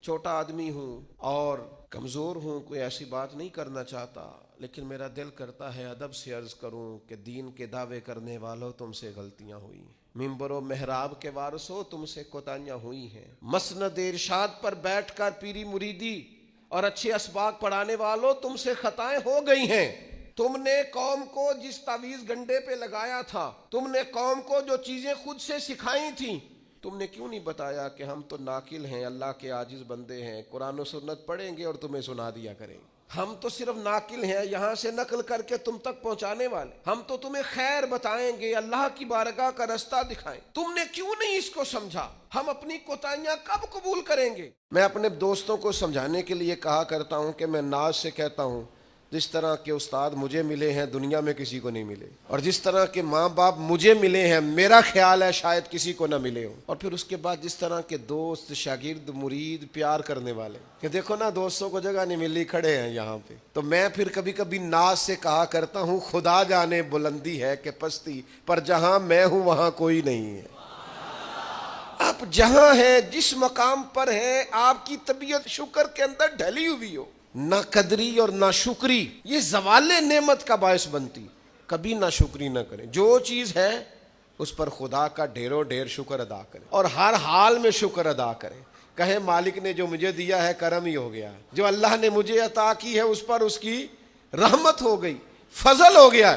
چھوٹا آدمی ہوں اور کمزور ہوں، کوئی ایسی بات نہیں کرنا چاہتا، لیکن میرا دل کرتا ہے ادب سے عرض کروں کہ دین کے دعوے کرنے والوں تم سے غلطیاں ہوئی، ممبر و محراب کے وارثوں تم سے کوتاہیاں ہوئی ہیں، مسند ارشاد پر بیٹھ کر پیری مریدی اور اچھے اسباق پڑھانے والوں تم سے خطائیں ہو گئی ہیں۔ تم نے قوم کو جس تعویذ گنڈے پہ لگایا تھا، تم نے قوم کو جو چیزیں خود سے سکھائی تھیں، تم نے کیوں نہیں بتایا کہ ہم تو ناقل ہیں، اللہ کے عاجز بندے ہیں، قرآن و سنت پڑھیں گے اور تمہیں سنا دیا کریں گے، ہم تو صرف ناقل ہیں، یہاں سے نقل کر کے تم تک پہنچانے والے، ہم تو تمہیں خیر بتائیں گے، اللہ کی بارگاہ کا رستہ دکھائیں، تم نے کیوں نہیں اس کو سمجھا؟ ہم اپنی کوتاہیاں کب قبول کریں گے؟ میں اپنے دوستوں کو سمجھانے کے لیے کہا کرتا ہوں کہ میں ناز سے کہتا ہوں جس طرح کے استاد مجھے ملے ہیں دنیا میں کسی کو نہیں ملے، اور جس طرح کے ماں باپ مجھے ملے ہیں میرا خیال ہے شاید کسی کو نہ ملے ہو، اور پھر اس کے بعد جس طرح کے دوست، شاگرد، مرید، پیار کرنے والے، کہ دیکھو نا دوستوں کو جگہ نہیں ملی، کھڑے ہیں یہاں پہ، تو میں پھر کبھی کبھی ناز سے کہا کرتا ہوں خدا جانے بلندی ہے کہ پستی، پر جہاں میں ہوں وہاں کوئی نہیں ہے۔ آپ جہاں ہیں، جس مقام پر ہیں، آپ کی طبیعت شکر کے اندر ڈھلی ہوئی ہو، نہ قدری اور نہ شکری یہ زوال نعمت کا باعث بنتی، کبھی نہ شکری نہ کریں، جو چیز ہے اس پر خدا کا ڈھیروں ڈھیر شکر ادا کریں اور ہر حال میں شکر ادا کریں، کہیں مالک نے جو مجھے دیا ہے کرم ہی ہو گیا، جو اللہ نے مجھے عطا کی ہے اس پر اس کی رحمت ہو گئی، فضل ہو گیا۔